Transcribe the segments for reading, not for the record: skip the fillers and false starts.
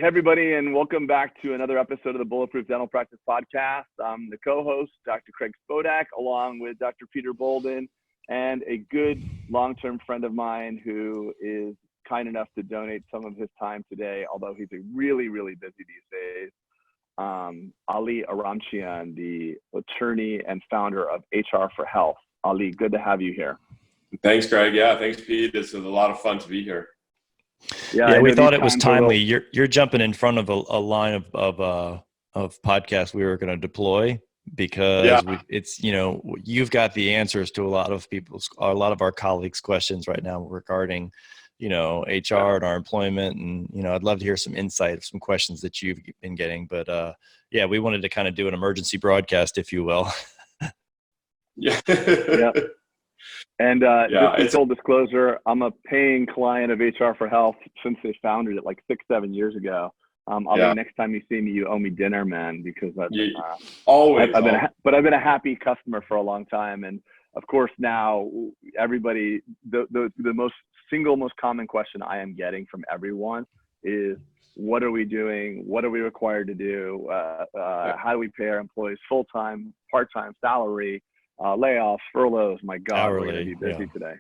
Hey, everybody, and welcome back to another episode of the Bulletproof Dental Practice Podcast. I'm the co-host, Dr. Craig Spodak, along with Dr. Peter Boulden, and a good long-term friend of mine who is kind enough to donate some of his time today, although he's really, really busy these days. Ali Oromchian, the attorney and founder of HR for Health. Ali, good to have you here. Thanks, Craig. Yeah, thanks, Pete. It's a lot of fun to be here. Yeah, we thought it was timely. You're jumping in front of a line of podcasts we were going to deploy because it's you've got the answers to a lot of our colleagues' questions right now regarding HR and our employment, and I'd love to hear some insight of some questions that you've been getting. But we wanted to kind of do an emergency broadcast, if you will. Yeah. And just in full disclosure, I'm a paying client of HR for Health since they founded it like 6-7 years ago. Next time you see me, you owe me dinner, man, because I've been a happy customer for a long time. And of course, now everybody, the most common question I am getting from everyone is, what are we doing? What are we required to do? How do we pay our employees full-time, part-time, salary? Layoffs, furloughs. My God, hourly, we're going to be busy today.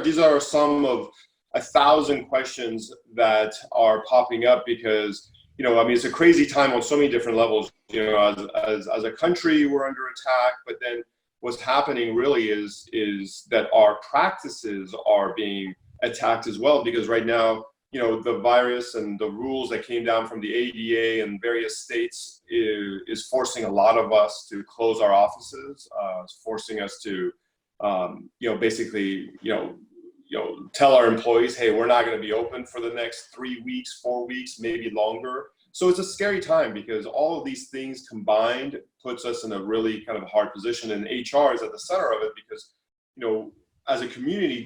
These are some of 1,000 questions that are popping up because it's a crazy time on so many different levels. As a country, we're under attack, but then what's happening really is that our practices are being attacked as well, because right now, the virus and the rules that came down from the ADA and various states is forcing a lot of us to close our offices. It's forcing us to, tell our employees, hey, we're not going to be open for the next 3 weeks, 4 weeks, maybe longer. So it's a scary time because all of these things combined puts us in a really kind of hard position, and HR is at the center of it because, as a community,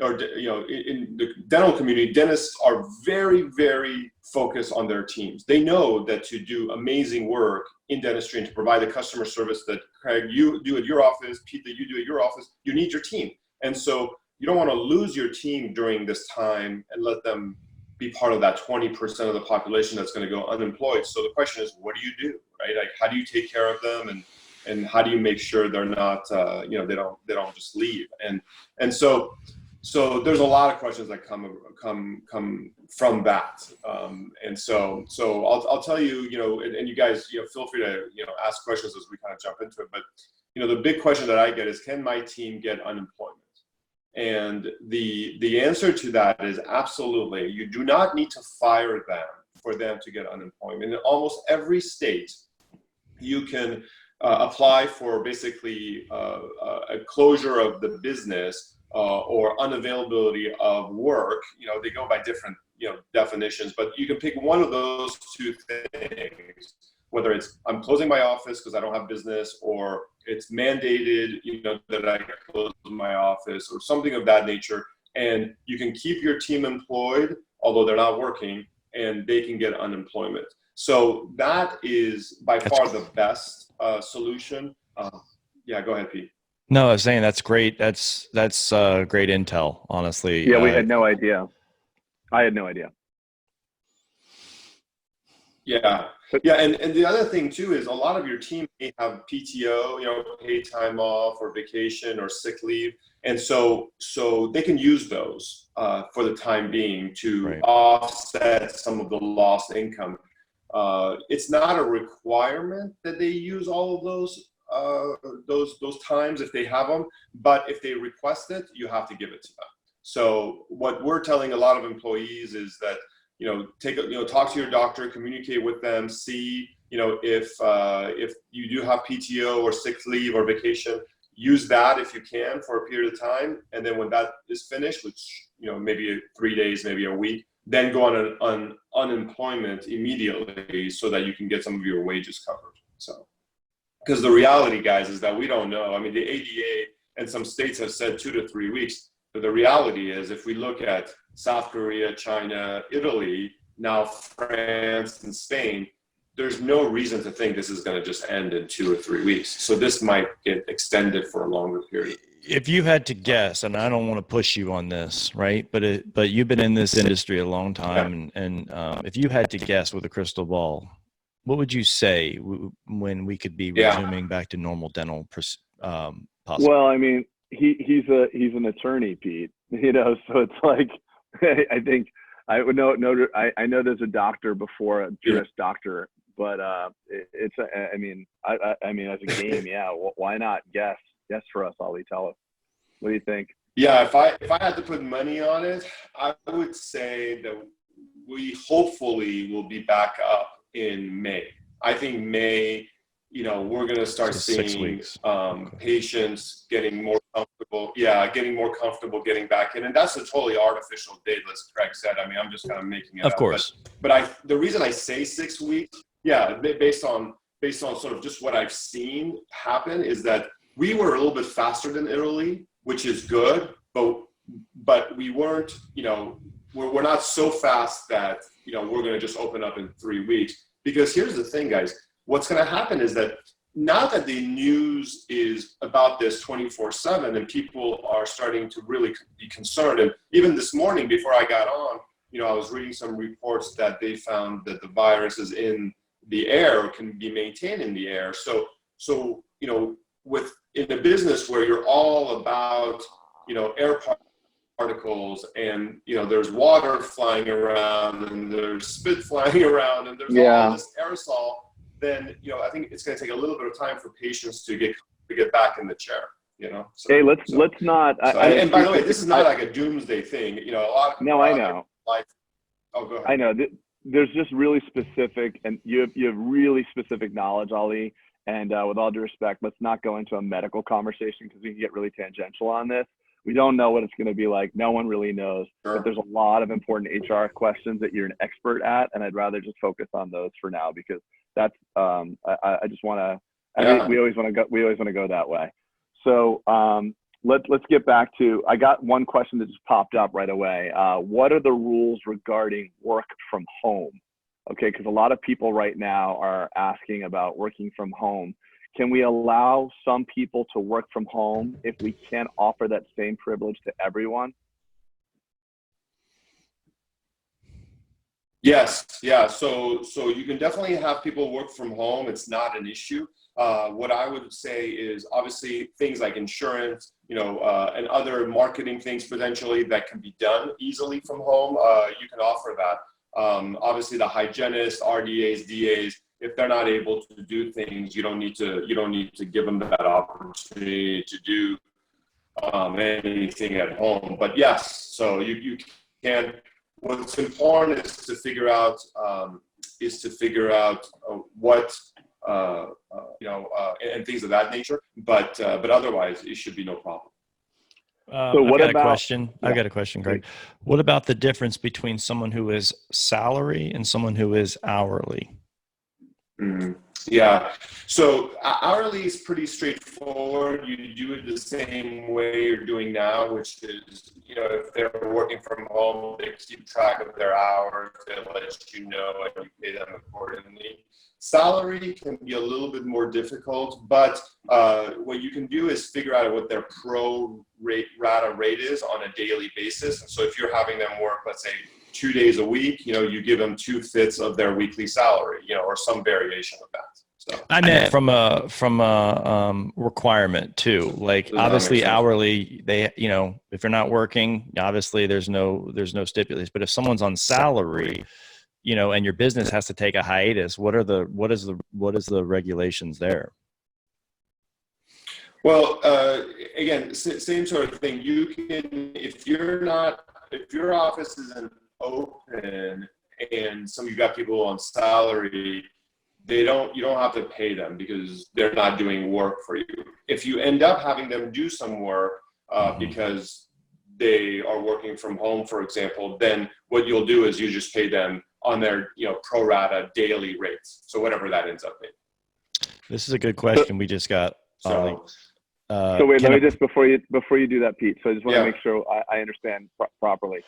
in the dental community, dentists are very, very focused on their teams. They know that to do amazing work in dentistry and to provide the customer service that, Craig, you do at your office, Pete, that you do at your office, you need your team. And so you don't want to lose your team during this time and let them be part of that 20% of the population that's going to go unemployed. So the question is, what do you do, right? Like, how do you take care of them, and how do you make sure they're not, they don't just leave? And so there's a lot of questions that come from that, and so I'll tell you, and you guys, feel free to ask questions as we kind of jump into it. But the big question that I get is, can my team get unemployment? And the answer to that is absolutely. You do not need to fire them for them to get unemployment. In almost every state, you can apply for basically a closure of the business. Or unavailability of work. They go by different definitions, but you can pick one of those two things, whether it's I'm closing my office because I don't have business, or it's mandated that I close my office, or something of that nature. And you can keep your team employed although they're not working, and they can get unemployment. So that is by far the best solution. Go ahead, Pete. No, I was saying that's great. That's great intel, honestly. Yeah, we had no idea. I had no idea. Yeah, and the other thing too is a lot of your team may have PTO, paid time off or vacation or sick leave, and so they can use those for the time being to offset some of the lost income. It's not a requirement that they use all of those times if they have them, but if they request it, you have to give it to them. So what we're telling a lot of employees is that talk to your doctor, communicate with them, see if you do have PTO or sick leave or vacation, use that if you can for a period of time, and then when that is finished, which maybe 3 days, maybe a week, then go on unemployment immediately so that you can get some of your wages covered. So. Because the reality, guys, is that we don't know. I mean, the ADA and some states have said 2 to 3 weeks. But the reality is, if we look at South Korea, China, Italy, now France and Spain, there's no reason to think this is going to just end in 2 or 3 weeks. So this might get extended for a longer period. if you had to guess, and I don't want to push you on this, right? But you've been in this industry a long time, and if you had to guess with a crystal ball, what would you say when we could be resuming back to normal dental possible? Well, I mean, he's an attorney, Pete. You know, so it's like I think I would know. I know there's a doctor before a Juris Doctor, but it's. I mean, as a game, yeah. Why not guess? Guess for us, Ollie. Tell us. What do you think? Yeah, if I had to put money on it, I would say that we hopefully will be back up in May. I think May, you know, we're going to start seeing patients getting more comfortable. Yeah, getting more comfortable getting back in. And that's a totally artificial date, as Craig said. I mean, I'm just kind of making it up. Of course. But the reason I say 6 weeks, based on sort of just what I've seen happen, is that we were a little bit faster than Italy, which is good, but we weren't, you know, we're not so fast that, you know, we're going to just open up in 3 weeks. Because here's the thing, guys, what's going to happen is that now that the news is about this 24/7 and people are starting to really be concerned, and even this morning before I got on, you know, I was reading some reports that they found that the virus is in the air, can be maintained in the air. So, you know, in a business where you're all about, you know, air particles and, you know, there's water flying around and there's spit flying around and there's all this aerosol, then, you know, I think it's going to take a little bit of time for patients to get back in the chair, you know. So, hey, let's not. And by the way, this is not like a doomsday thing, you know. I know. Oh, go ahead. I know. There's just really specific, and you have really specific knowledge, Ali. And with all due respect, let's not go into a medical conversation because we can get really tangential on this. We don't know what it's going to be like. No one really knows. Sure. But there's a lot of important HR questions that you're an expert at, and I'd rather just focus on those for now because that's. I just want to. Yeah. We always want to go. We always want to go that way. So let's get back to. I got one question that just popped up right away. What are the rules regarding work from home? Okay, because a lot of people right now are asking about working from home. Can we allow some people to work from home if we can't offer that same privilege to everyone? Yes, yeah. So you can definitely have people work from home. It's not an issue. What I would say is obviously things like insurance, you know, and other marketing things potentially that can be done easily from home. You can offer that. Obviously the hygienists, RDAs, DAs, if they're not able to do things, you don't need to give them that opportunity to do anything at home. But yes, so you can. What's important is to figure out what you know, and things of that nature. But otherwise, it should be no problem. So what I've got a question, Greg. What about the difference between someone who is salary and someone who is hourly? Mm-hmm. Yeah. So hourly is pretty straightforward. You do it the same way you're doing now, which is, you know, if they're working from home, they keep track of their hours, they let you know, and you pay them accordingly. Salary can be a little bit more difficult, but what you can do is figure out what their pro rata rate is on a daily basis. And so if you're having them work, let's say 2 days a week, you know, you give them 2/5 of their weekly salary, you know, or some variation of that. So I meant from a requirement too. Like obviously hourly, they, you know, if you're not working, obviously there's no stipulations. But if someone's on salary, you know, and your business has to take a hiatus, what is the regulations there? Well, again, same sort of thing. You can, if your office isn't open and you've got people on salary, you don't have to pay them because they're not doing work for you. If you end up having them do some work because they are working from home, for example, then what you'll do is you just pay them on their, you know, pro rata daily rates. So whatever that ends up being. This is a good question we just got. So wait, let me just before you do that, Pete. So I just want to make sure I understand properly.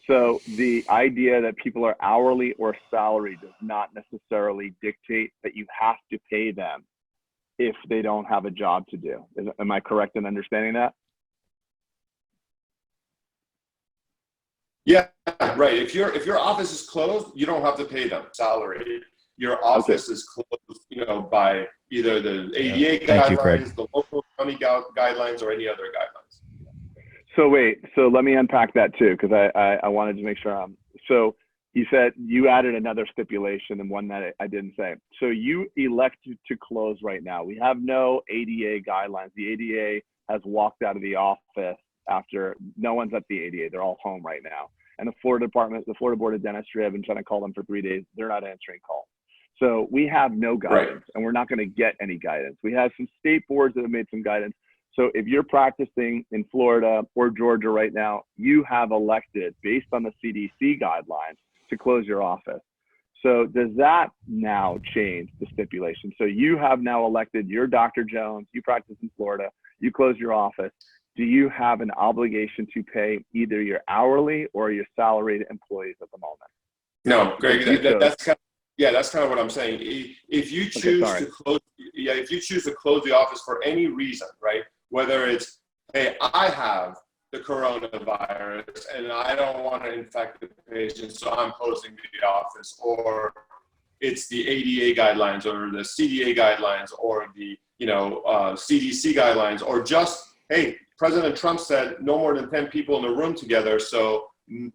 So the idea that people are hourly or salary does not necessarily dictate that you have to pay them if they don't have a job to do. Am I correct in understanding that? Yeah, right. If your office is closed, you don't have to pay them salary. Your office is closed, by either the ADA guidelines, the local county guidelines, or any other guidelines. So let me unpack that too, because I wanted to make sure so you said you added another stipulation and one that I didn't say. So you elected to close right now. We have no ADA guidelines. The ADA has walked out of the office after no one's at the ADA. They're all home right now. And the Florida Board of Dentistry, I've been trying to call them for 3 days. They're not answering calls. So we have no guidance, and we're not going to get any guidance. We have some state boards that have made some guidance. So if you're practicing in Florida or Georgia right now, you have elected, based on the CDC guidelines, to close your office. So does that now change the stipulation? So you have now elected, you're Dr. Jones, you practice in Florida, you close your office. Do you have an obligation to pay either your hourly or your salaried employees at the moment? No, Greg, that's kind of what I'm saying. If you choose to close, if you choose to close the office for any reason, right? Whether it's, hey, I have the coronavirus and I don't want to infect the patient, so I'm closing the office, or it's the ADA guidelines or the CDA guidelines or the CDC guidelines, or just, hey, President Trump said no more than 10 people in a room together, so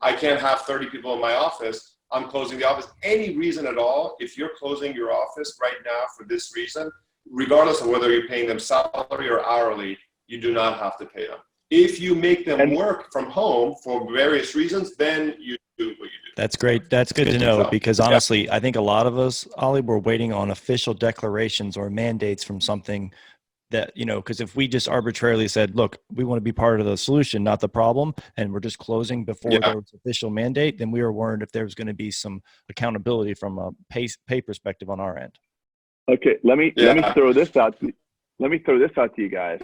I can't have 30 people in my office. I'm closing the office. Any reason at all, if you're closing your office right now for this reason, regardless of whether you're paying them salary or hourly, you do not have to pay them. If you make them work from home for various reasons, then you do what you do. That's great. That's good to know, because honestly, I think a lot of us, Ollie, we're waiting on official declarations or mandates from something that, because if we just arbitrarily said, look, we want to be part of the solution, not the problem, and we're just closing before there was official mandate, then we were worried if there was going to be some accountability from a pay perspective on our end. Okay, let me throw this out. Let me throw this out to you guys.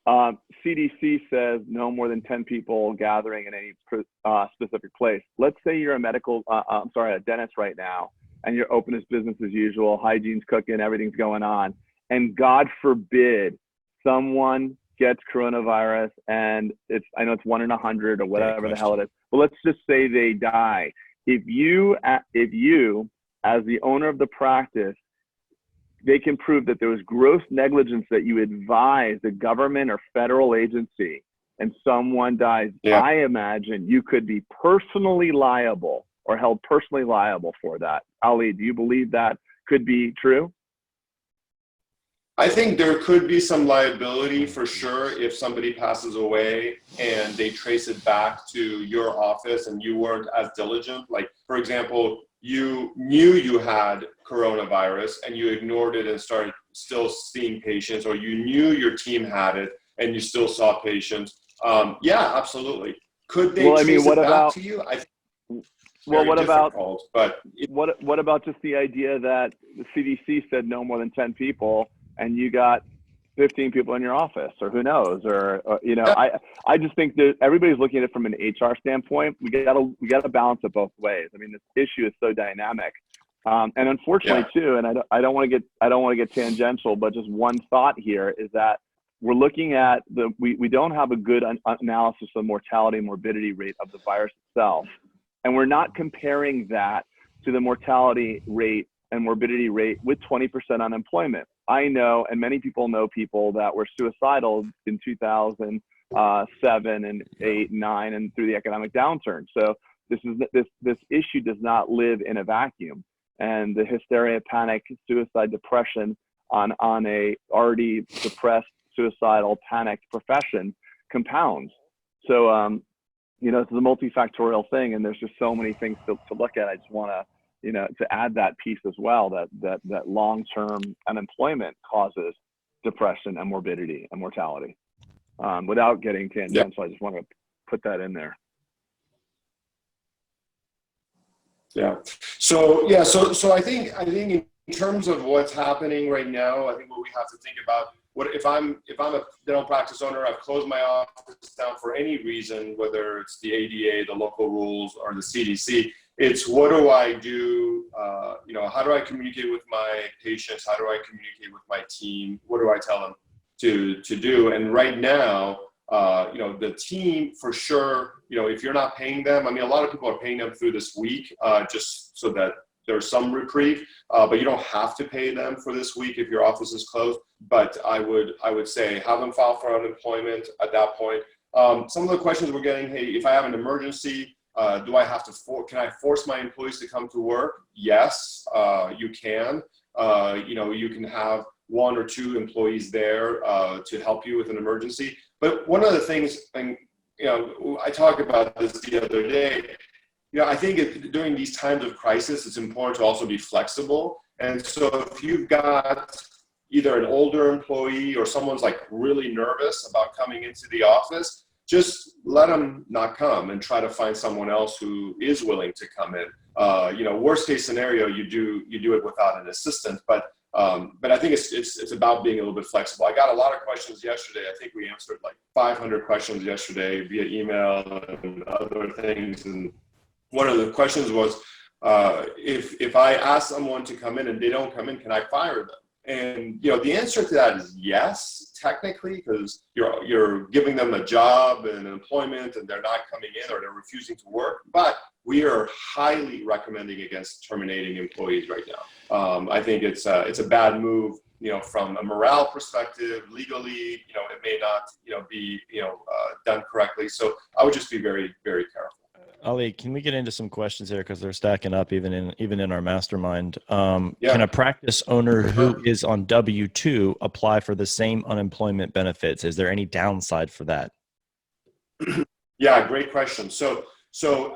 CDC says no more than 10 people gathering in any specific place. Let's say you're a dentist right now, and you're open as business as usual, hygiene's cooking, everything's going on. And God forbid someone gets coronavirus, and I know it's 1 in 100 or whatever the hell it is, but let's just say they die. If you, as the owner of the practice, they can prove that there was gross negligence, that you advised a government or federal agency, and someone dies, I imagine you could be personally liable or held personally liable for that. Ali, do you believe that could be true? I think there could be some liability for sure if somebody passes away and they trace it back to your office and you weren't as diligent. Like, for example, you knew you had coronavirus and you ignored it and started still seeing patients, or you knew your team had it and you still saw patients. Yeah, absolutely. Could they trace it back to you? I think what about just the idea that the CDC said no more than 10 people and you got 15 people in your office, or who knows, I just think that everybody's looking at it from an HR standpoint. We gotta balance it both ways. I mean, this issue is so dynamic, and unfortunately too. And I don't want to get tangential, but just one thought here is that we're looking at we don't have a good analysis of mortality and morbidity rate of the virus itself, and we're not comparing that to the mortality rate and morbidity rate with 20% unemployment. I know, and many people know people that were suicidal in 2007 and 8, 9, and through the economic downturn. So this issue does not live in a vacuum, and the hysteria, panic, suicide, depression on a already depressed, suicidal, panicked profession compounds. So this is a multifactorial thing, and there's just so many things to look at. I just want to to add that piece as well, that long-term unemployment causes depression and morbidity and mortality. Without getting tangential, I just want to put that in there. Yeah. So I think in terms of what's happening right now, I think what we have to think about, what if I'm a dental practice owner, I've closed my office down for any reason, whether it's the ADA, the local rules, or the CDC. It's what do I do? How do I communicate with my patients? How do I communicate with my team? What do I tell them to do? And right now, The team for sure, if you're not paying them, I mean, a lot of people are paying them through this week just so that there's some reprieve, but you don't have to pay them for this week if your office is closed. But I would say have them file for unemployment at that point. Some of the questions we're getting, hey, if I have an emergency, do I have to can I force my employees to come to work? Yes, you can. You can have 1 or 2 employees there to help you with an emergency. But one of the things, and I talked about this the other day, I think during these times of crisis, it's important to also be flexible. And so if you've got either an older employee or someone's like really nervous about coming into the office, just let them not come and try to find someone else who is willing to come in. Worst case scenario, you do it without an assistant, but I think it's about being a little bit flexible. I got a lot of questions yesterday. I think we answered like 500 questions yesterday via email and other things. And one of the questions was, if I ask someone to come in and they don't come in, can I fire them? And the answer to that is yes, technically, because you're giving them a job and employment, and they're not coming in or they're refusing to work. But we are highly recommending against terminating employees right now. I think it's a bad move, from a morale perspective. Legally, it may not, be done correctly. So I would just be very, very careful. Ali, can we get into some questions here because they're stacking up even in our mastermind? Can a practice owner who is on W-2 apply for the same unemployment benefits? Is there any downside for that? Yeah, great question. So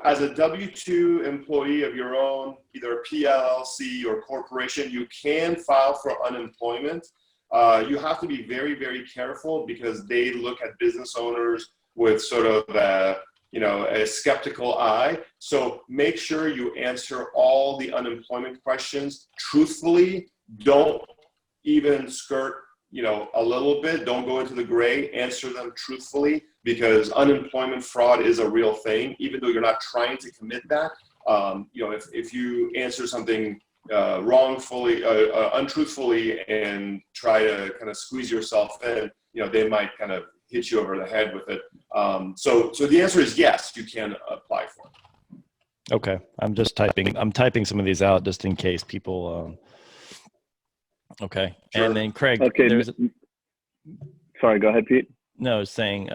as a W-2 employee of your own, either PLLC or corporation, you can file for unemployment. You have to be very, very careful because they look at business owners with sort of a skeptical eye. So make sure you answer all the unemployment questions truthfully. Don't even skirt, a little bit. Don't go into the gray. Answer them truthfully, because unemployment fraud is a real thing, even though you're not trying to commit that. If you answer something wrongfully, untruthfully, and try to kind of squeeze yourself in, they might kind of hit you over the head with it. So the answer is yes, you can apply for it. Okay. I'm typing some of these out just in case people, okay. Sure. And then Craig, okay. Sorry, go ahead, Pete. No, saying,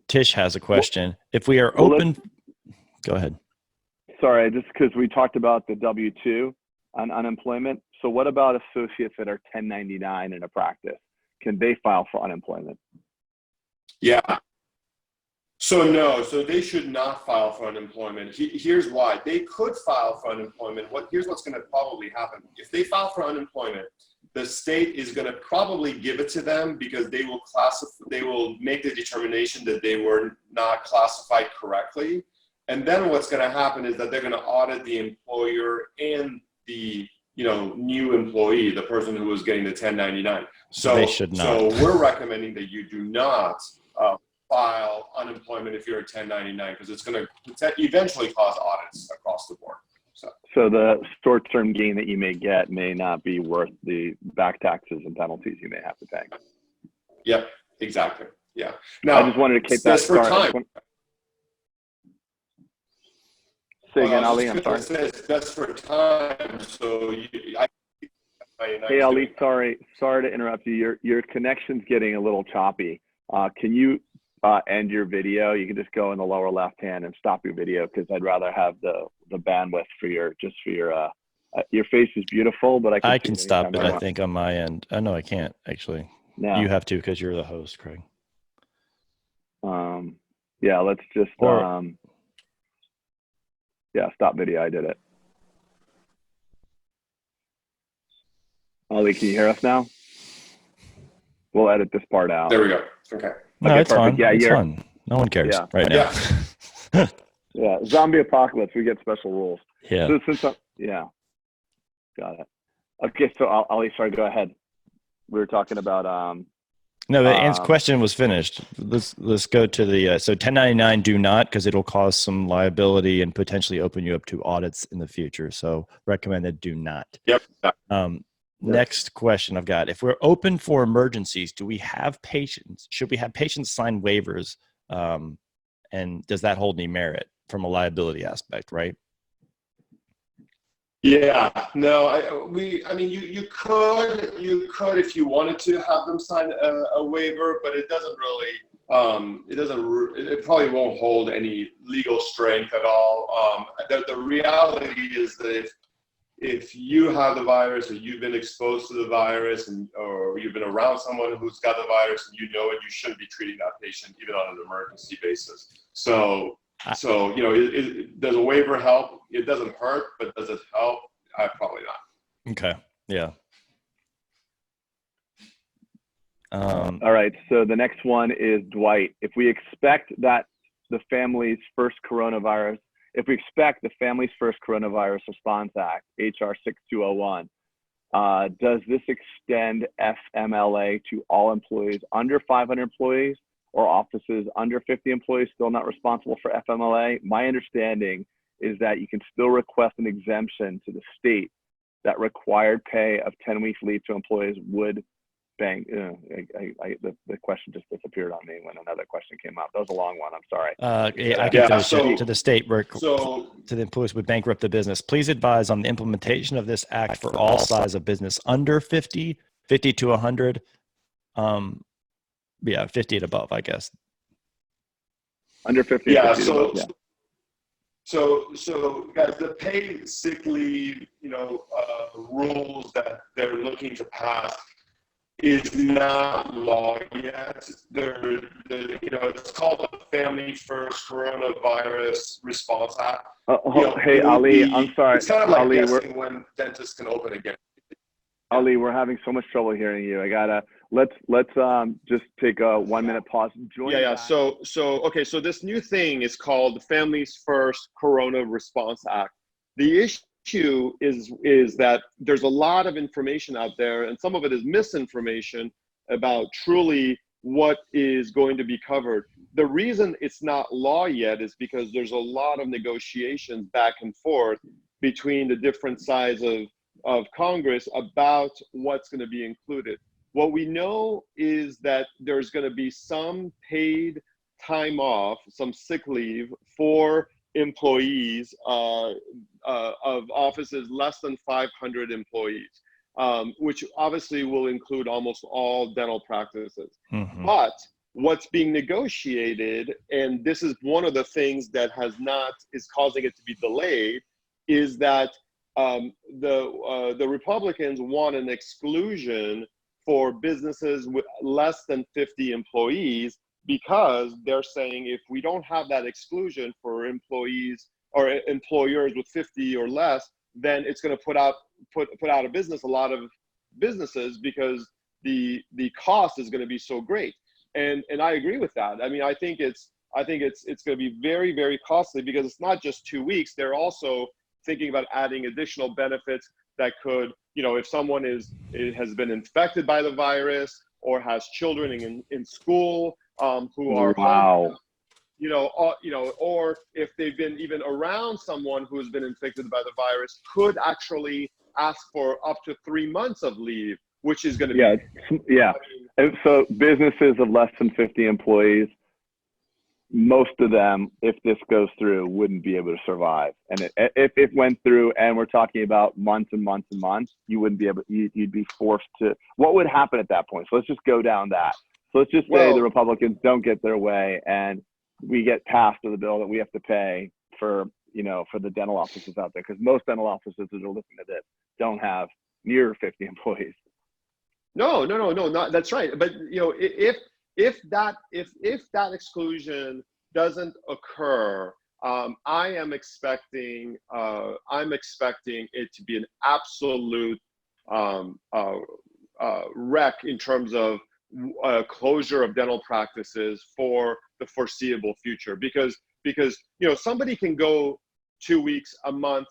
Tish has a question. If we are open, go ahead. Sorry, just because we talked about the W-2 on unemployment. So what about associates that are 1099 in a practice? Can they file for unemployment? Yeah. So no, so they should not file for unemployment. Here's why. They could file for unemployment. Here's what's going to probably happen. If they file for unemployment, the state is going to probably give it to them because they will make the determination that they were not classified correctly. And then what's going to happen is that they're going to audit the employer and the new employee, the person who was getting the 1099. So they should not. So we're recommending that you do not file unemployment if you're a 1099, because it's going to eventually cause audits across the board. So the short-term gain that you may get may not be worth the back taxes and penalties you may have to pay. Yep, exactly. Yeah. Now, I just wanted to keep that for time. Say again, Ali, I'm sorry. That's for time. So hey, Ali, sorry to interrupt you. Your connection's getting a little choppy. Can you end your video? You can just go in the lower left hand and stop your video, because I'd rather have the bandwidth for your face is beautiful, but I can stop it. I think on my end. No, I can't actually. No. You have to, because you're the host, Craig. Yeah, let's just stop video. I did it. Ali, can you hear us now? We'll edit this part out. There we go. Okay. No, it's fun. Yeah, it's fun. No one cares right now. Yeah. Yeah. Zombie apocalypse. We get special rules. Yeah. So got it. Okay. So Ali, sorry, go ahead. We were talking about, no, the question was finished. Let's go to the, so 1099 do not, because it'll cause some liability and potentially open you up to audits in the future. So recommended do not. Yep. Next question I've got: if we're open for emergencies, should we have patients sign waivers? And does that hold any merit from a liability aspect, right? Yeah, no, I mean, you could if you wanted to have them sign a waiver, but it doesn't really, it probably won't hold any legal strength at all. The reality is that if you have the virus, or you've been exposed to the virus, or you've been around someone who's got the virus and you know it, you shouldn't be treating that patient even on an emergency basis. So does a waiver help? It doesn't hurt, but does it help? Probably not. Okay. Yeah. All right. So the next one is Dwight. If we expect the Families First Coronavirus Response Act, HR 6201, does this extend FMLA to all employees under 500 employees, or offices under 50 employees still not responsible for FMLA? My understanding is that you can still request an exemption to the state that required pay of 10 weeks leave to employees would bang. The question just disappeared on me when another question came up. That was a long one. I'm sorry. I can finish it. To the state, to the employees would bankrupt the business. Please advise on the implementation of this act for all size of business under 50 to 100. 50 and above, I guess. Under 50. Yeah. 50 above, yeah. So guys, the paid sick leave, rules that they're looking to pass is not law yet. It's called the Family First Coronavirus Response Act. Hey, Ali, I'm sorry. It's kind of like Ali, guessing when dentists can open again. Ali, we're having so much trouble hearing you. Let's just take a 1 minute pause. Yeah. So this new thing is called the Families First Corona Response Act. The issue is that there's a lot of information out there, and some of it is misinformation about truly what is going to be covered. The reason it's not law yet is because there's a lot of negotiations back and forth between the different sides of Congress about what's going to be included. What we know is that there's going to be some paid time off, some sick leave for employees of offices less than 500 employees, which obviously will include almost all dental practices. Mm-hmm. But what's being negotiated, and this is one of the things that is causing it to be delayed, is that the Republicans want an exclusion for businesses with less than 50 employees, because they're saying if we don't have that exclusion for employees or employers with 50 or less, then it's going to put out of business a lot of businesses, because the cost is going to be so great. And I agree with that. I mean, I think it's going to be very, very costly, because it's not just 2 weeks. They're also thinking about adding additional benefits that could, if someone has been infected by the virus or has children in school who are wow. Or if they've been even around someone who has been infected by the virus, could actually ask for up to 3 months of leave, which is going to be And so businesses of less than 50 employees, most of them, if this goes through, wouldn't be able to survive. And if it went through, and we're talking about months and months and months, you wouldn't be able. You'd be forced to. What would happen at that point? So let's just go down that. So let's just say the Republicans don't get their way, and we get passed with a bill that we have to pay for the dental offices out there, because most dental offices that are listening to this don't have near 50 employees. No, not that's right. But if that exclusion doesn't occur, I'm expecting it to be an absolute wreck in terms of closure of dental practices for the foreseeable future, because somebody can go 2 weeks, a month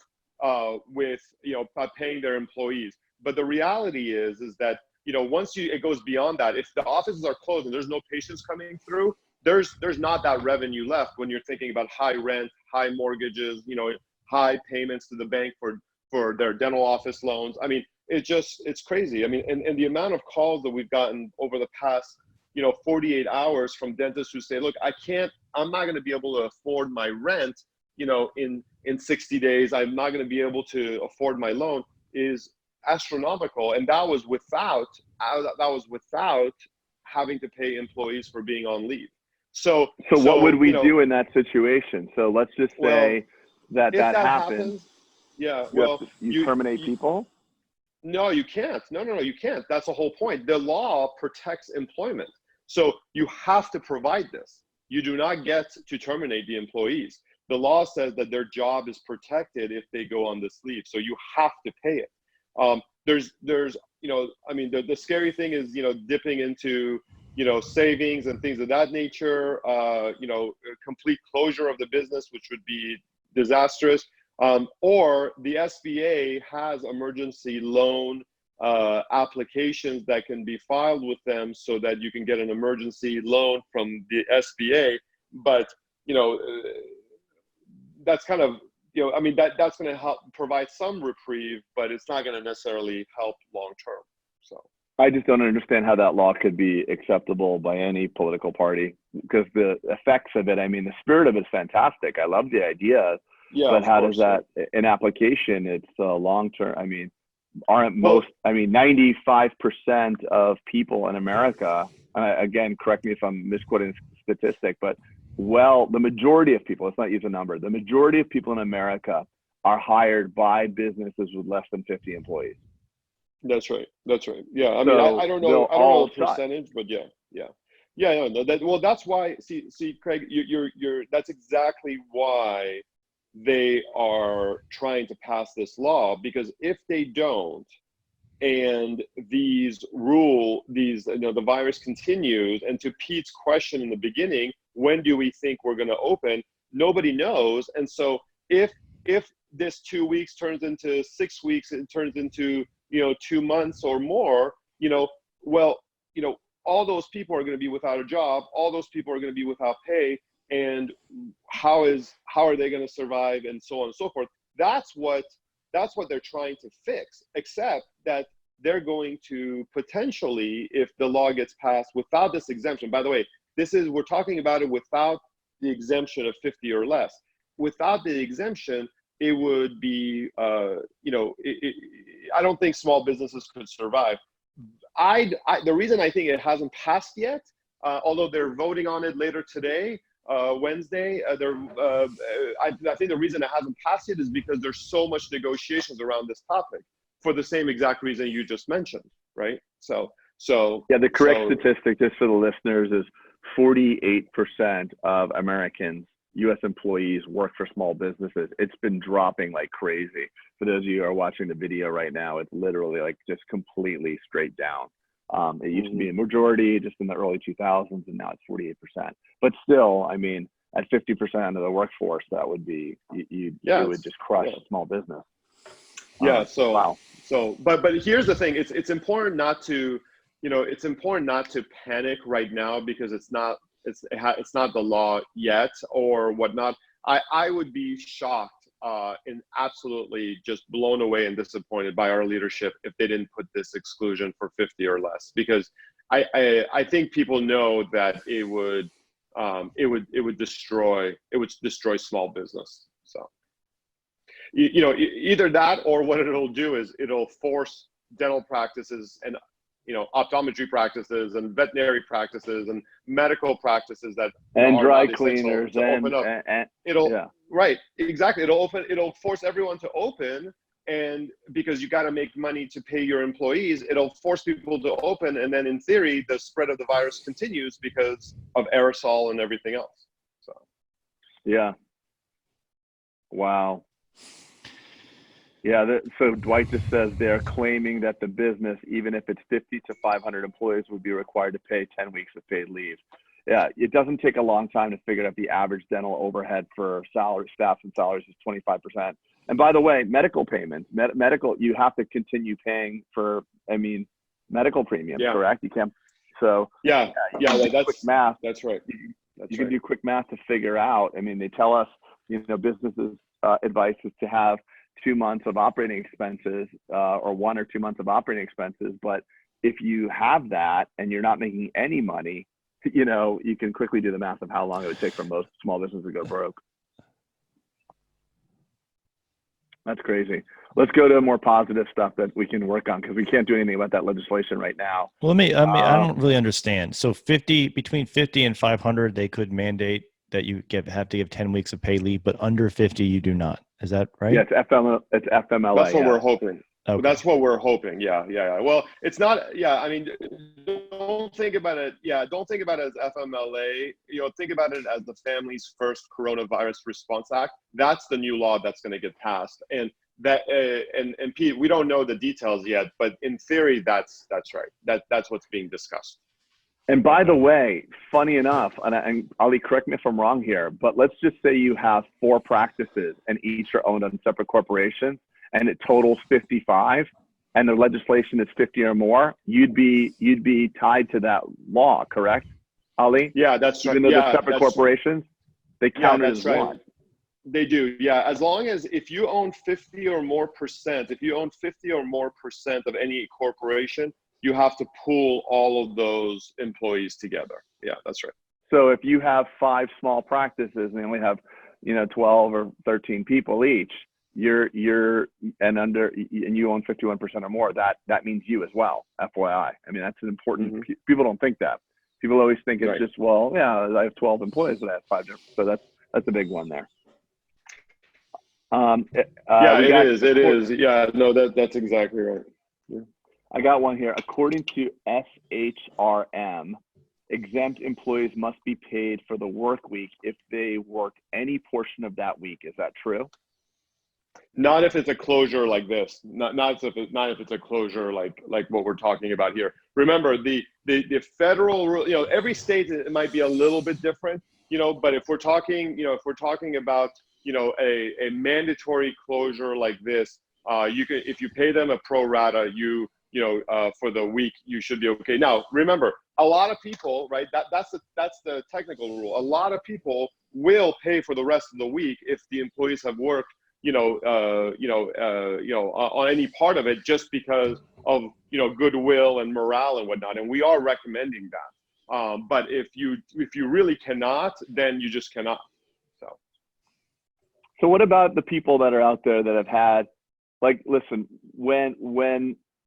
with paying their employees, but the reality is that once it goes beyond that, if the offices are closed and there's no patients coming through, there's not that revenue left when you're thinking about high rent, high mortgages, high payments to the bank for their dental office loans. I mean, it's crazy. I mean, and the amount of calls that we've gotten over the past, 48 hours from dentists who say, look, I'm not going to be able to afford my rent, in 60 days, I'm not going to be able to afford my loan, is astronomical. And that was without having to pay employees for being on leave. So what would we do in that situation? So let's just say that happens. Yeah. You terminate people? No, you can't. No, you can't. That's the whole point. The law protects employment. So you have to provide this. You do not get to terminate the employees. The law says that their job is protected if they go on this leave. So you have to pay it. There's, the scary thing is, dipping into, savings and things of that nature, complete closure of the business, which would be disastrous. Or the SBA has emergency loan applications that can be filed with them so that you can get an emergency loan from the SBA. But, that's kind of, that's going to help provide some reprieve, but it's not going to necessarily help long term. So I just don't understand how that law could be acceptable by any political party, because the effects of it, the spirit of it is fantastic. I love the idea. Yeah, but how does that, in application, it's long term? 95% of people in America, again, correct me if I'm misquoting the statistic, but the majority of people, let's not use a number, the majority of people in America are hired by businesses with less than 50 employees. That's right. Yeah, I don't know the percentage, but yeah. That's why. See, Craig, you're. That's exactly why they are trying to pass this law, because if they don't, and the virus continues, and to Pete's question in the beginning, when do we think we're going to open? Nobody knows. And so if this 2 weeks turns into 6 weeks, it turns into 2 months or more, all those people are going to be without a job. All those people are going to be without pay. And how are they going to survive, and so on and so forth. That's what they're trying to fix, except that they're going to potentially, if the law gets passed without this exemption, by the way, we're talking about it without the exemption of 50 or less. Without the exemption, it would be, I don't think small businesses could survive. The reason I think it hasn't passed yet, although they're voting on it later today, Wednesday, I think the reason it hasn't passed yet is because there's so much negotiations around this topic, for the same exact reason you just mentioned, right? So yeah, the correct statistic, just for the listeners, is 48% of Americans, U.S. employees, work for small businesses. It's been dropping like crazy. For those of you who are watching the video right now, it's literally like just completely straight down. It used to be a majority just in the early 2000s, and now it's 48%. But still, at 50% of the workforce, that would be, it would just crush small business. Yeah. Wow. But here's the thing: it's important not to, it's important not to panic right now, because it's not the law yet or whatnot. I would be shocked and absolutely just blown away and disappointed by our leadership if they didn't put this exclusion for 50 or less, because I think people know that it would destroy small business. So either that, or what it'll do is it'll force dental practices and optometry practices and veterinary practices and medical practices and dry cleaners right, exactly. It'll force everyone to open, and because you got to make money to pay your employees, it'll force people to open, and then in theory the spread of the virus continues because of aerosol and everything else. So yeah. Wow. Yeah, so Dwight just says they're claiming that the business, even if it's 50 to 500 employees, would be required to pay 10 weeks of paid leave. Yeah, it doesn't take a long time to figure out the average dental overhead for salary, staff and salaries is 25%. And by the way, medical payments, medical, you have to continue paying for, medical premiums, correct? You can't. So that's quick math. That's right. You can do quick math to figure out. They tell us, businesses' advice is to have 2 months of operating expenses or 1 or 2 months of operating expenses. But if you have that and you're not making any money, you know, you can quickly do the math of how long it would take for most small businesses to go broke. That's crazy. Let's go to more positive stuff that we can work on, because we can't do anything about that legislation right now. Well, I don't really understand. So between 50 and 500, they could mandate that you have to give 10 weeks of paid leave, but under 50, you do not. Is that right? Yeah, it's FMLA. That's what we're hoping. Okay. That's what we're hoping. Yeah. Well, it's not. Yeah, I mean, don't think about it. Yeah, don't think about it as FMLA. You know, think about it as the Families First Coronavirus Response Act. That's the new law that's going to get passed. And that and Pete, we don't know the details yet, but in theory, that's right. That's what's being discussed. And by the way, funny enough, and Ali, correct me if I'm wrong here, but let's just say you have 4 practices and each are owned on separate corporations, and it totals 55, and the legislation is 50 or more. You'd be tied to that law, correct, Ali? Yeah, that's right. Even though they're separate corporations, they count as one. They do, yeah. As long as if you own 50 or more percent of any corporation, you have to pool all of those employees together. Yeah, that's right. So if you have 5 small practices and they only have, 12 or 13 people each, and you own 51% or more, that means you as well, FYI. I mean, that's an important, people don't think that. People always think it's just, well, yeah, I have 12 employees, but I have 5 different. So that's a big one there. It is. Yeah, no, that's exactly right. Yeah. I got one here. According to SHRM, exempt employees must be paid for the work week if they work any portion of that week. Is that true? Not if it's a closure like this. Not if it's a closure like what we're talking about here. Remember, the federal rule. Every state, it might be a little bit different. But if we're talking about a mandatory closure like this, if you pay them a pro rata, for the week, you should be okay. Now, remember, a lot of people, right? That's the technical rule. A lot of people will pay for the rest of the week if the employees have worked, on any part of it, just because of goodwill and morale and whatnot. And we are recommending that. But if you really cannot, then you just cannot. So what about the people that are out there that have had, listen, when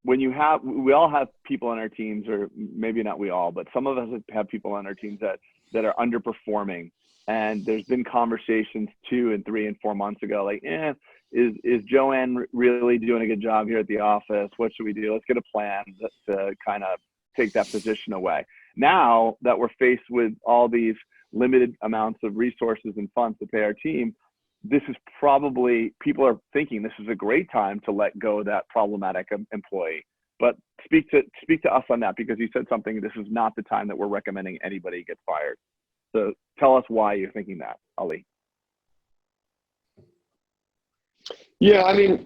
we all have people on our teams, or maybe not we all, but some of us have people on our teams that are underperforming. And there's been conversations 2 and 3 and 4 months ago, is Joanne really doing a good job here at the office? What should we do? Let's get a plan to kind of take that position away. Now that we're faced with all these limited amounts of resources and funds to pay our team, this is probably, people are thinking this is a great time to let go of that problematic employee. But speak to us on that, because you said something, this is not the time that we're recommending anybody get fired. So tell us why you're thinking that, Ali. Yeah, I mean,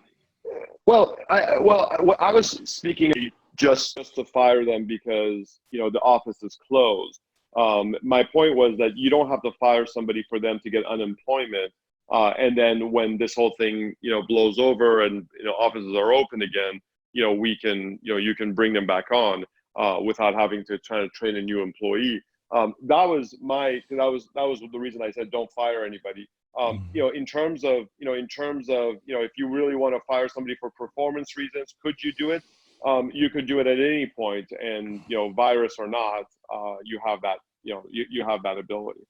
I was speaking just to fire them because, the office is closed. My point was that you don't have to fire somebody for them to get unemployment. And then when this whole thing, blows over and, offices are open again, you can bring them back on without having to try to train a new employee. That was the reason I said don't fire anybody. In terms of if you really want to fire somebody for performance reasons, could you do it? You could do it at any point, and virus or not, you have that you have that ability.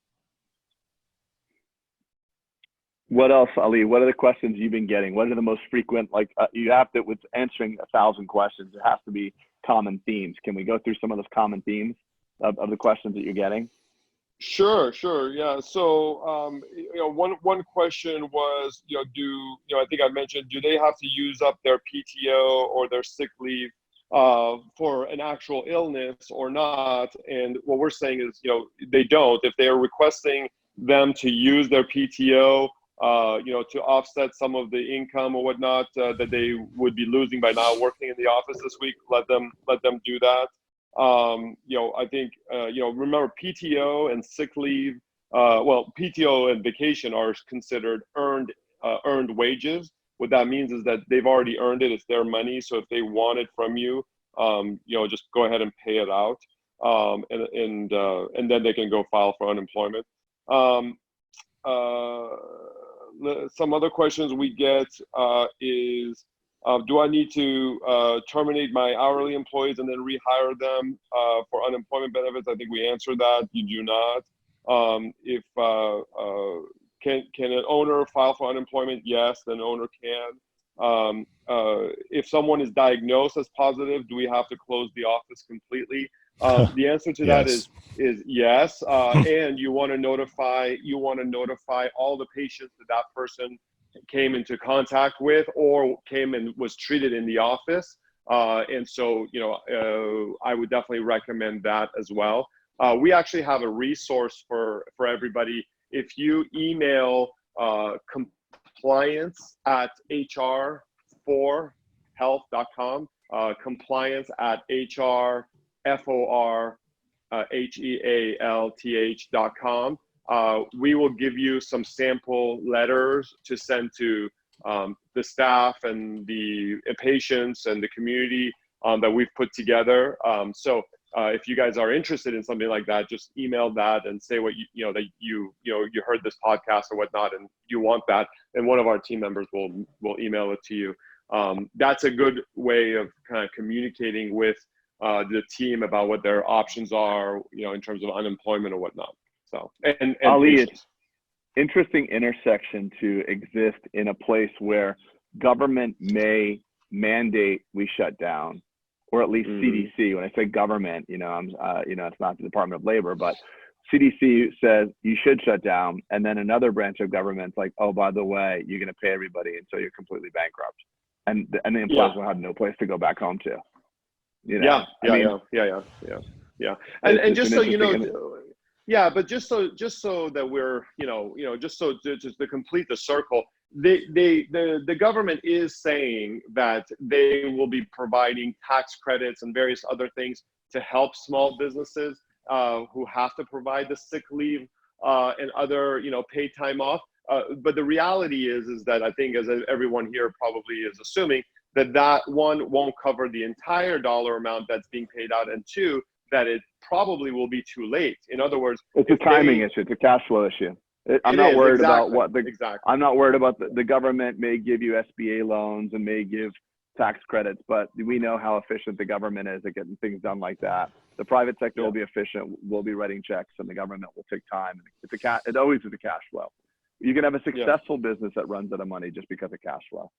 What else, Ali? What are the questions you've been getting? What are the most frequent? You have to, with answering 1,000 questions, there has to be common themes. Can we go through some of those common themes of the questions that you're getting? Sure. Yeah. So, one question was, I think I mentioned, do they have to use up their PTO or their sick leave for an actual illness or not? And what we're saying is, they don't. If they are requesting them to use their PTO, to offset some of the income or whatnot that they would be losing by not working in the office this week, let them do that. I think, remember PTO and sick leave, PTO and vacation are considered earned wages. what that means is that they've already earned it. It's their money. So if they want it from you, just go ahead and pay it out. And then they can go file for unemployment. Some other questions we get is, do I need to terminate my hourly employees and then rehire them for unemployment benefits? I think we answered that. You do not. Can an owner file for unemployment? Yes, an owner can. If someone is diagnosed as positive, do we have to close the office completely? The answer to that is yes. And you want to notify all the patients that person came into contact with or came and was treated in the office. And so, I would definitely recommend that as well. We actually have a resource for everybody. If you email compliance@hr4health.com, compliance@hr4health.com, we will give you some sample letters to send to the staff and the patients and the community that we've put together. So if you guys are interested in something like that, just email that and say what you heard this podcast or whatnot, and you want that, and one of our team members will email it to you. That's a good way of kind of communicating with the team about what their options are, in terms of unemployment or whatnot. So, and Ali, it's interesting intersection to exist in a place where government may mandate we shut down, or at least CDC. When I say government, it's not the Department of Labor, but CDC says you should shut down, and then another branch of government's like, oh, by the way, you're going to pay everybody, and so you're completely bankrupt, and the employees will have no place to go back home to. Yeah. And just so you know, but just so that we're, just to complete the circle, the government is saying that they will be providing tax credits and various other things to help small businesses who have to provide the sick leave and other, paid time off. But the reality is that I think, as everyone here probably is assuming, that one won't cover the entire dollar amount that's being paid out, and two, that it probably will be too late. In other words, it's a timing issue. It's a cash flow issue. I'm not worried about what I'm not worried about the government may give you SBA loans and may give tax credits, but we know how efficient the government is at getting things done like that. The private sector will be efficient. We'll be writing checks, and the government will take time. It always is a cash flow. You can have a successful business that runs out of money just because of cash flow.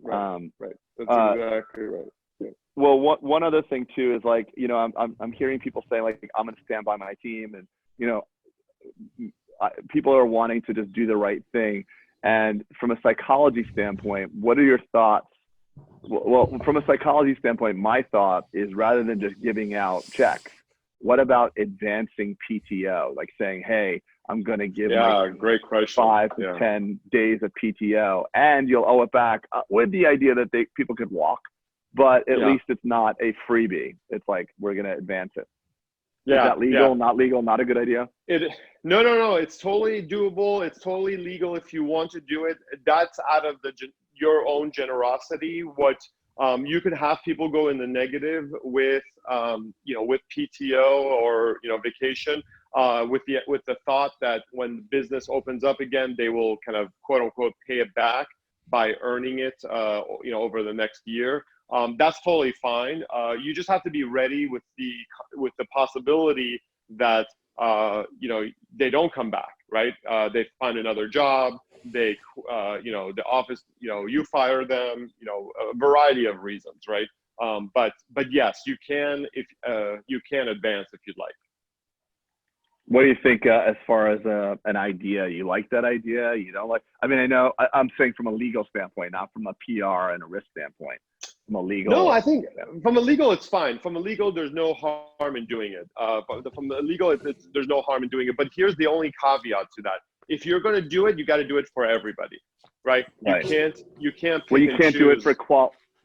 Right. That's exactly right. Yeah. Well, one other thing too is like, I'm hearing people say like, I'm going to stand by my team, and people are wanting to just do the right thing. And from a psychology standpoint, what are your thoughts? Well, from a psychology standpoint, my thought is, rather than just giving out checks, what about advancing PTO? Like saying, hey, I'm going to give great question. 5 to 10 days of PTO, and you'll owe it back, with the idea that people could walk, but at least it's not a freebie. It's like, we're going to advance it. Is that legal? Not legal? Not a good idea? No. It's totally doable. It's totally legal if you want to do it. That's out of your own generosity. What you could have people go in the negative with PTO or vacation, with the thought that when business opens up again, they will kind of quote unquote pay it back by earning it over the next year. That's totally fine. You just have to be ready with the possibility that they don't come back, right? They find another job. They the office, you fire them, a variety of reasons, right? But yes, you can advance if you'd like. What do you think as far as an idea? You like that idea? You don't like? I mean, I know I'm saying from a legal standpoint, not from a PR and a risk standpoint. From a legal. No, I think from a legal, it's fine. From a legal, there's no harm in doing it. But from the legal, there's no harm in doing it. But here's the only caveat to that: if you're going to do it, you got to do it for everybody, right? You can't. Well, you can't do it for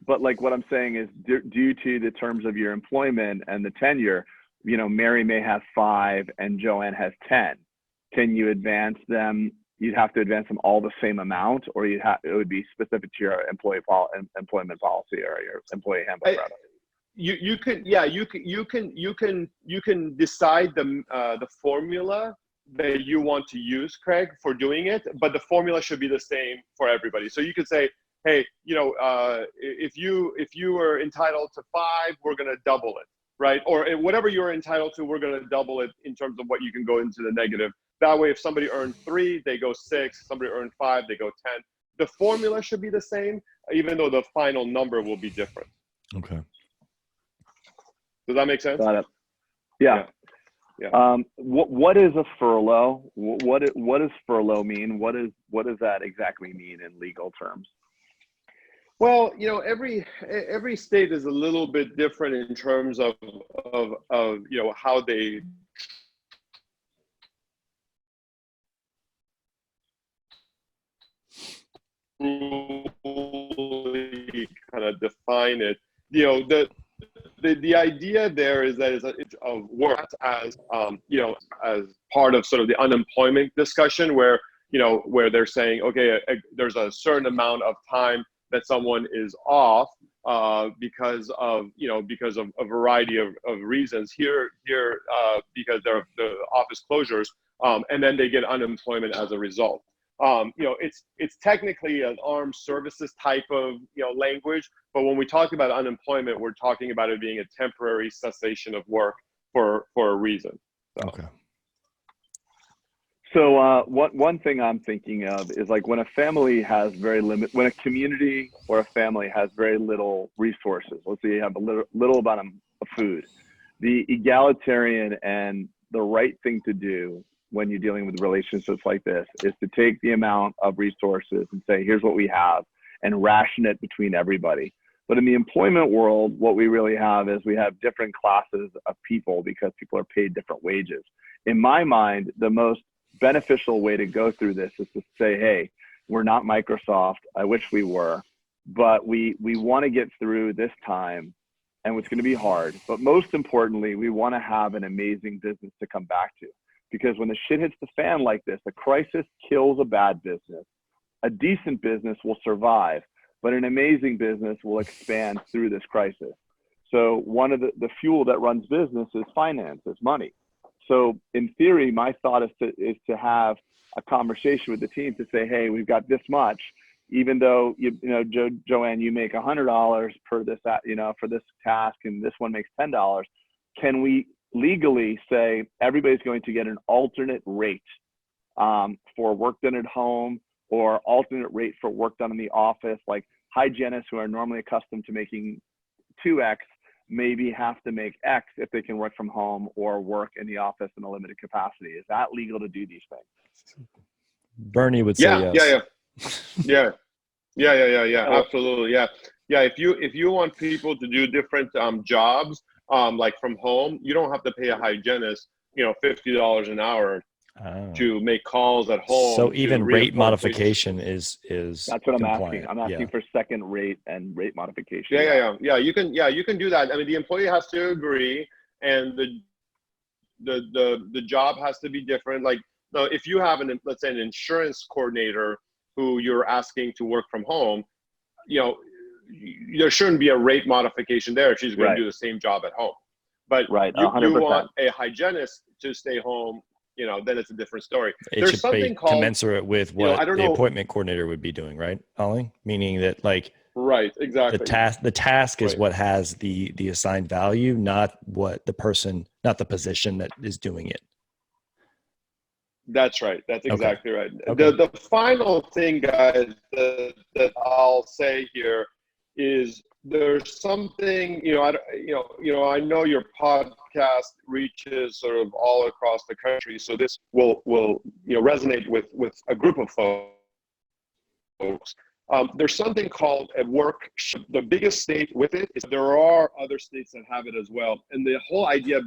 But like what I'm saying is, due to the terms of your employment and the tenure, Mary may have 5 and Joanne has 10. Can you advance them you'd have to advance them all the same amount, or it would be specific to your employment policy or your employee handbook. You can decide the formula that you want to use, Craig, for doing it, but the formula should be the same for everybody. So you could say, hey, if you were entitled to 5, we're going to double it, right? Or whatever you're entitled to, we're going to double it in terms of what you can go into the negative. That way, if somebody earned 3, they go 6. Somebody earned 5, they go 10. The formula should be the same, even though the final number will be different. Okay. Does that make sense? Got it. Yeah. What is a furlough? What does furlough mean? What does that exactly mean in legal terms? Well, every state is a little bit different in terms of how they kind of define it. The idea there is that it's work as as part of sort of the unemployment discussion, where they're saying, okay, there's a certain amount of time that someone is off because of a variety of reasons here because they're the office closures, and then they get unemployment as a result. It's technically an armed services type of language, but when we talk about unemployment, we're talking about it being a temporary cessation of work for a reason. So. Okay. So one thing I'm thinking of is like when a family has when a community or a family has very little resources. Let's say you have a little amount of food. The egalitarian and the right thing to do when you're dealing with relationships like this is to take the amount of resources and say, here's what we have, and ration it between everybody. But in the employment world, what we really have is we have different classes of people because people are paid different wages. In my mind, the most beneficial way to go through this is to say, hey, we're not Microsoft. I wish we were, but we want to get through this time, and it's going to be hard. But most importantly, we want to have an amazing business to come back to. Because when the shit hits the fan like this, a crisis kills a bad business. A decent business will survive, but an amazing business will expand through this crisis. So one of the fuel that runs business is finance, is money. So in theory, my thought is to have a conversation with the team to say, hey, we've got this much, even though Joanne, you make $100 per this, for this task, and this one makes $10. Can we legally say everybody's going to get an alternate rate for work done at home, or alternate rate for work done in the office? Like hygienists who are normally accustomed to making 2x maybe have to make X if they can work from home or work in the office in a limited capacity. Is that legal to do these things? Bernie would say yes. Yeah. Absolutely. Yeah. If you want people to do different jobs, like from home, you don't have to pay a hygienist, $50 an hour to make calls at home. So even rate modification is that's what I'm compliant. asking. I'm asking for second rate and rate modification. Yeah. You can do that. I mean, the employee has to agree, and the job has to be different. Like, if you have let's say an insurance coordinator who you're asking to work from home, there shouldn't be a rate modification there if she's going to do the same job at home. But you want a hygienist to stay home, then it's a different story. There's something called commensurate with what the appointment coordinator would be doing, right, Ollie? Meaning that, like, right, exactly. The task is what has the assigned value, not the position that is doing it. That's right. That's exactly right. Okay. The final thing, guys, that I'll say here is there's something, I know your podcast reaches sort of all across the country, so this will resonate with a group of folks. There's something called a work. The biggest state with it is there are other states that have it as well, and the whole idea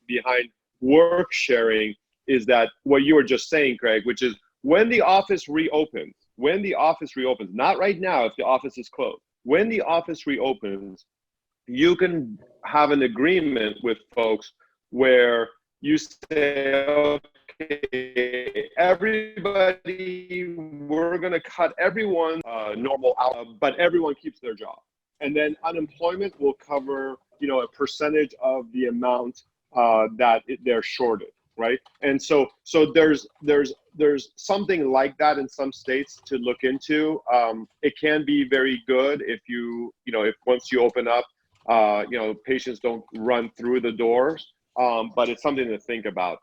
behind work sharing is that what you were just saying, Craig, which is when the office reopens, not right now if the office is closed. When the office reopens, you can have an agreement with folks where you say, okay, everybody, we're going to cut everyone normal out, but everyone keeps their job. And then unemployment will cover, you know, a percentage of the amount that they're shorted, right? And so there's something like that in some states to look into. It can be very good if if once you open up, patients don't run through the doors, but it's something to think about,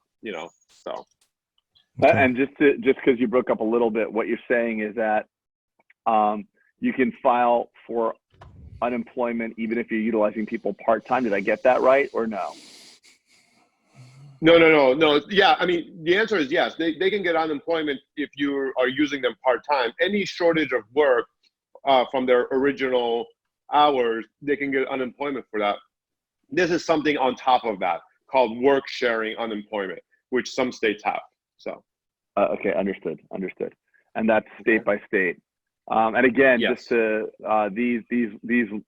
so. Okay. And just because you broke up a little bit, what you're saying is that you can file for unemployment even if you're utilizing people part-time. Did I get that right or no? No. Yeah, I mean, the answer is yes. They can get unemployment if you are using them part-time. Any shortage of work from their original hours, they can get unemployment for that. This is something on top of that called work sharing unemployment, which some states have. So. Okay, understood. And that's state by state. And again, yes. Just to these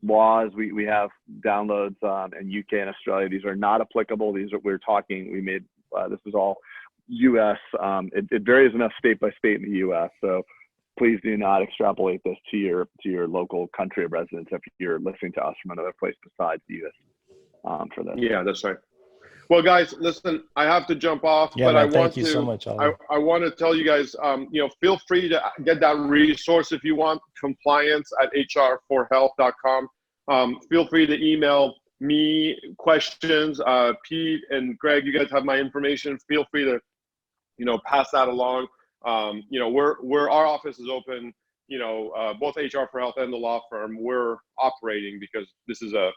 laws, we have downloads in UK and Australia. These are not applicable. This is all US. It varies enough state by state in the US. So please do not extrapolate this to your local country of residence if you're listening to us from another place besides the US for this. Yeah, that's right. Well, guys, listen, I have to jump off, yeah, but man, I want thank you so much, I want to tell you guys, feel free to get that resource if you want, compliance@hrforhealth.com. Feel free to email me questions. Pete and Greg, you guys have my information. Feel free to, pass that along. Our office is open, both HR for Health and the law firm, we're operating because this is a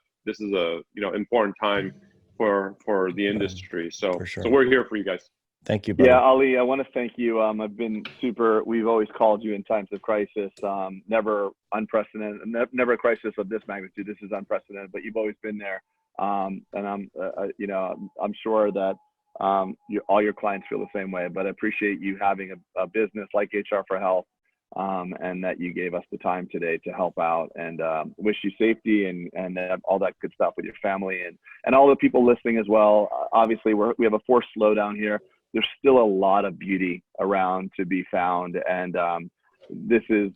important time for the industry. So, sure. So we're here for you guys. Thank you, buddy. Yeah, Ali, I want to thank you. I've been we've always called you in times of crisis, never unprecedented, never a crisis of this magnitude. This is unprecedented, but you've always been there. And I'm sure that all your clients feel the same way, but I appreciate you having a business like HR for Health, and that you gave us the time today to help out, and wish you safety and all that good stuff with your family and all the people listening as well. Obviously, we have a forced slowdown here. There's still a lot of beauty around to be found, and this is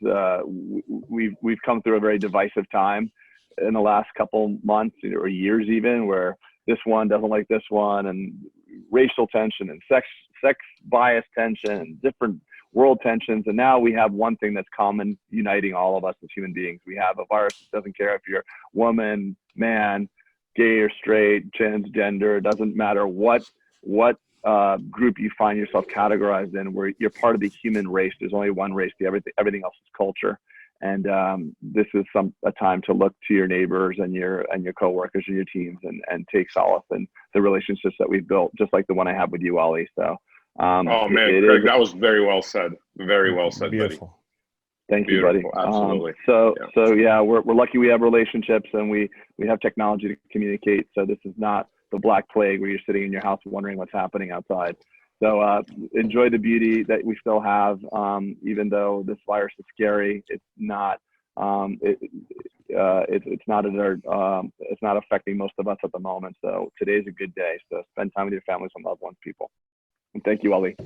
we've come through a very divisive time in the last couple months or years even, where this one doesn't like this one, and racial tension and sex bias tension and different world tensions. And now we have one thing that's common, uniting all of us as human beings. We have a virus that doesn't care if you're woman, man, gay or straight, transgender. It doesn't matter what group you find yourself categorized in, where you're part of the human race. There's only one race. Everything else is culture. And this is a time to look to your neighbors and your coworkers and your teams and take solace in the relationships that we've built, just like the one I have with you, Ali. So. Oh man, Craig, that was very well said. Very well said, beautiful. Buddy. Thank you, buddy. Absolutely. So we're lucky we have relationships, and we have technology to communicate. So this is not the Black Plague where you're sitting in your house wondering what's happening outside. So enjoy the beauty that we still have, even though this virus is scary. It's not. It's not affecting most of us at the moment. So today's a good day. So spend time with your families and loved ones, people. And thank you, Ali.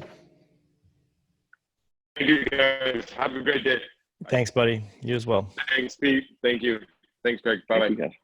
Thank you, guys. Have a great day. Thanks, buddy. You as well. Thanks, Pete. Thank you. Thanks, Greg. Bye-bye. Thank you, guys.